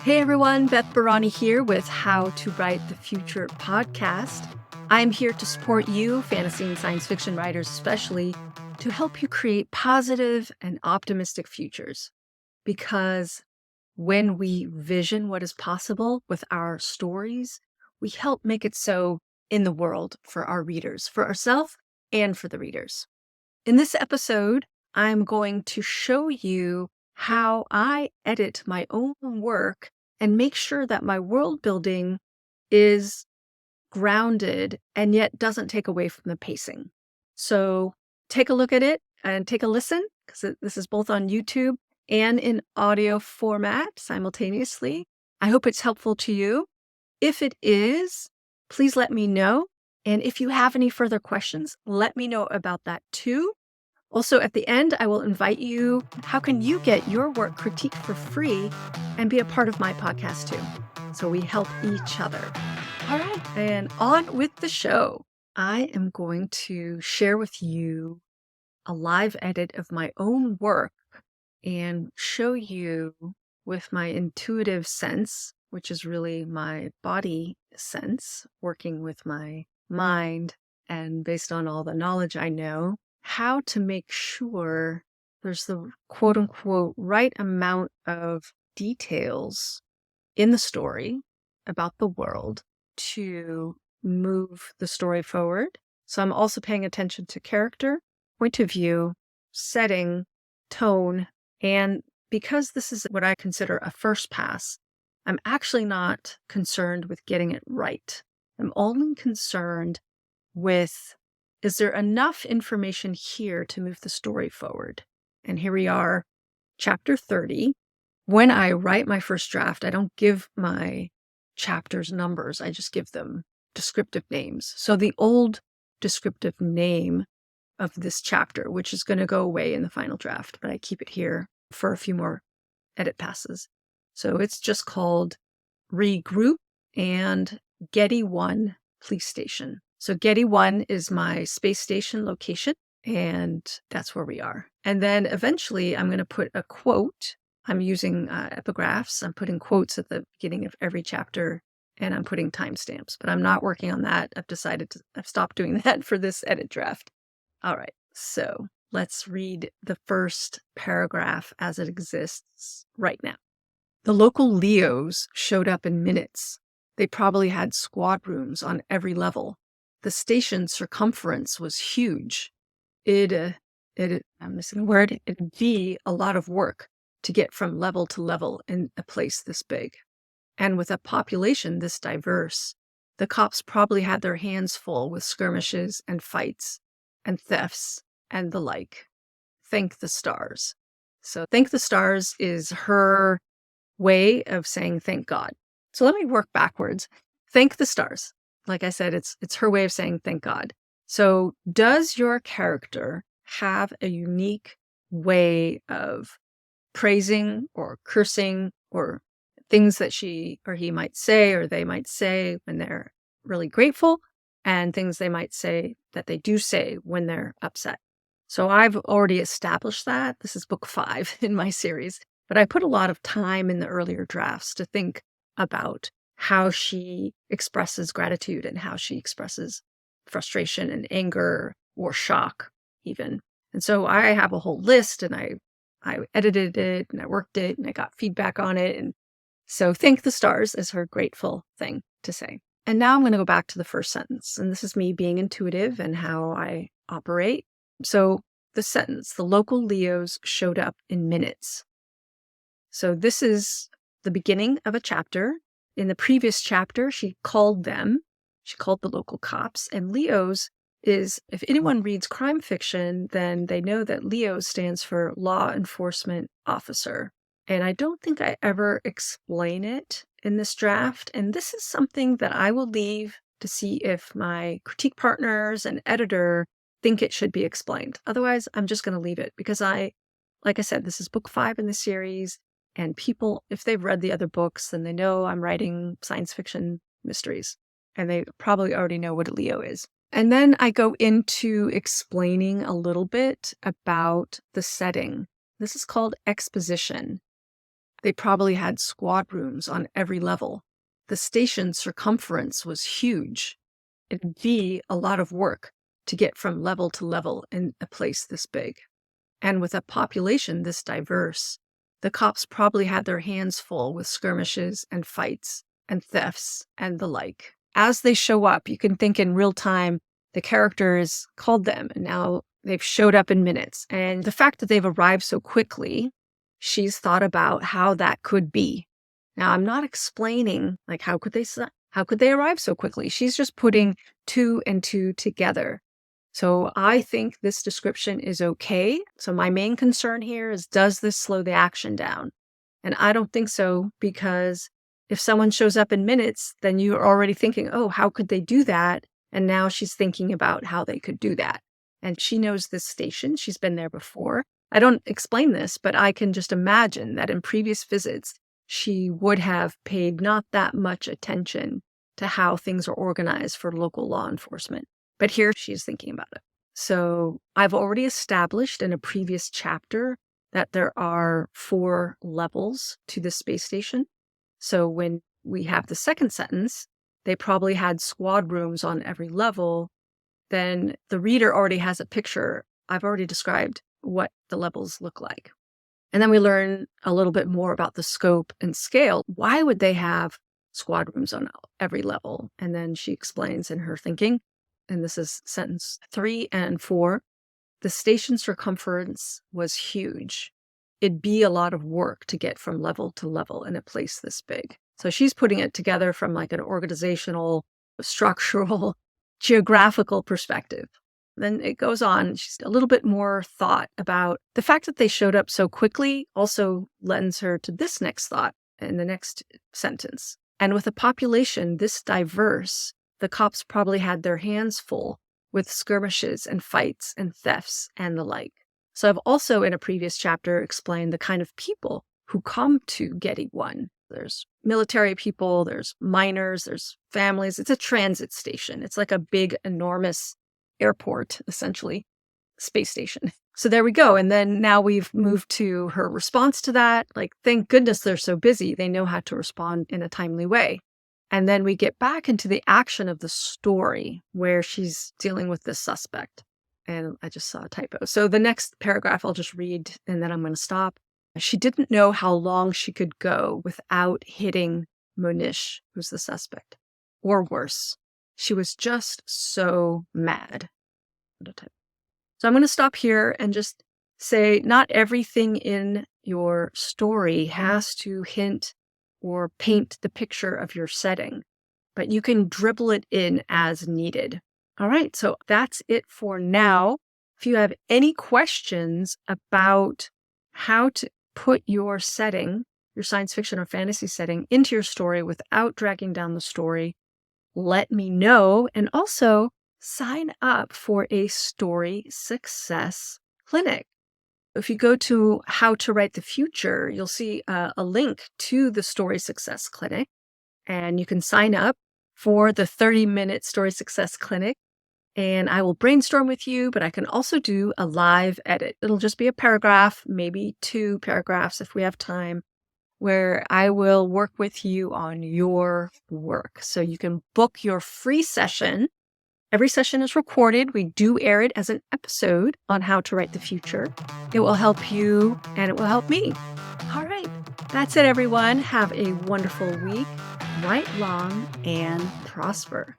Hey everyone, Beth Barany here with How to Write the Future podcast. I'm here to support you, fantasy and science fiction writers especially, to help you create positive and optimistic futures. Because when we vision what is possible with our stories, we help make it so in the world for our readers, for ourselves and for the readers. In this episode, I'm going to show you how I edit my own work and make sure that my world building is grounded and yet doesn't take away from the pacing. So take a look at it and take a listen, because this is both on YouTube and in audio format simultaneously. I hope it's helpful to you. If it is, please let me know. And if you have any further questions, let me know about that too. Also, at the end, I will invite you, how can you get your work critiqued for free and be a part of my podcast too? So we help each other. All right, and on with the show. I am going to share with you a live edit of my own work and show you with my intuitive sense, which is really my body sense, working with my mind and based on all the knowledge I know, how to make sure there's the quote unquote right amount of details in the story about the world to move the story forward. So I'm also paying attention to character, point of view, setting, tone, and because this is what I consider a first pass, I'm actually not concerned with getting it right. I'm only concerned with, is there enough information here to move the story forward? And here we are, chapter 30. When I write my first draft, I don't give my chapters numbers. I just give them descriptive names. So the old descriptive name of this chapter, which is going to go away in the final draft, but I keep it here for a few more edit passes. So it's just called Regroup and Getty 1 Police Station. So Getty 1 is my space station location, and that's where we are. And then eventually I'm going to put a quote. I'm using epigraphs. I'm putting quotes at the beginning of every chapter, and I'm putting timestamps, but I'm not working on that. I've stopped doing that for this edit draft. All right, so let's read the first paragraph as it exists right now. The local Leos showed up in minutes. They probably had squad rooms on every level. The station's circumference was huge. I'm missing a word. It'd be a lot of work to get from level to level in a place this big. And with a population this diverse, the cops probably had their hands full with skirmishes and fights and thefts and the like. Thank the stars. So thank the stars is her way of saying thank God. So let me work backwards. Thank the stars. Like I said, it's her way of saying thank God. So does your character have a unique way of praising or cursing or things that she or he might say or they might say when they're really grateful, and things they might say that they do say when they're upset? So I've already established that. This is book 5 in my series, but I put a lot of time in the earlier drafts to think about how she expresses gratitude and how she expresses frustration and anger or shock even. And so I have a whole list, and I edited it and I worked it and I got feedback on it. And so thank the stars is her grateful thing to say. And now I'm going to go back to the first sentence. And this is me being intuitive and how I operate. So the sentence, the local Leos showed up in minutes. So this is the beginning of a chapter. In the previous chapter, she called the local cops, and Leos is, if anyone reads crime fiction, then they know that Leo stands for Law Enforcement Officer. And I don't think I ever explain it in this draft. And this is something that I will leave to see if my critique partners and editor think it should be explained. Otherwise, I'm just going to leave it because like I said, this is book 5 in the series. And people, if they've read the other books, then they know I'm writing science fiction mysteries. And they probably already know what a Leo is. And then I go into explaining a little bit about the setting. This is called exposition. They probably had squad rooms on every level. The station's circumference was huge. It'd be a lot of work to get from level to level in a place this big. And with a population this diverse, the cops probably had their hands full with skirmishes and fights and thefts and the like. As they show up, you can think in real time, the characters called them and now they've showed up in minutes. And the fact that they've arrived so quickly, she's thought about how that could be. Now, I'm not explaining like how could they arrive so quickly? She's just putting two and two together. So I think this description is okay. So my main concern here is, does this slow the action down? And I don't think so, because if someone shows up in minutes, then you're already thinking, oh, how could they do that? And now she's thinking about how they could do that. And she knows this station. She's been there before. I don't explain this, but I can just imagine that in previous visits, she would have paid not that much attention to how things are organized for local law enforcement. But here she's thinking about it. So I've already established in a previous chapter that there are 4 levels to the space station. So when we have the second sentence, they probably had squad rooms on every level, then the reader already has a picture. I've already described what the levels look like. And then we learn a little bit more about the scope and scale. Why would they have squad rooms on every level? And then she explains in her thinking, and this is sentence 3 and 4, the station circumference was huge. It'd be a lot of work to get from level to level in a place this big. So she's putting it together from like an organizational, structural, geographical perspective. Then it goes on, she's a little bit more thought about the fact that they showed up so quickly also lends her to this next thought in the next sentence. And with a population this diverse, the cops probably had their hands full with skirmishes and fights and thefts and the like. So I've also in a previous chapter explained the kind of people who come to Getty 1. There's military people, there's miners, there's families. It's a transit station. It's like a big, enormous airport, essentially, space station. So there we go. And then now we've moved to her response to that. Like, thank goodness they're so busy. They know how to respond in a timely way. And then we get back into the action of the story where she's dealing with this suspect. And I just saw a typo. So the next paragraph I'll just read and then I'm going to stop. She didn't know how long she could go without hitting Monish, who's the suspect, or worse. She was just so mad. So I'm going to stop here and just say not everything in your story has to hint or paint the picture of your setting, but you can dribble it in as needed. All right, so that's it for now. If you have any questions about how to put your setting, your science fiction or fantasy setting, into your story without dragging down the story, let me know. And also sign up for a story success clinic. If you go to How to Write the Future, you'll see a link to the Story Success Clinic, and you can sign up for the 30-minute Story Success Clinic. And I will brainstorm with you, but I can also do a live edit. It'll just be a paragraph, maybe 2 paragraphs if we have time, where I will work with you on your work. So you can book your free session. Every session is recorded. We do air it as an episode on How to Write the Future. It will help you and it will help me. All right. That's it, everyone. Have a wonderful week. Write long and prosper.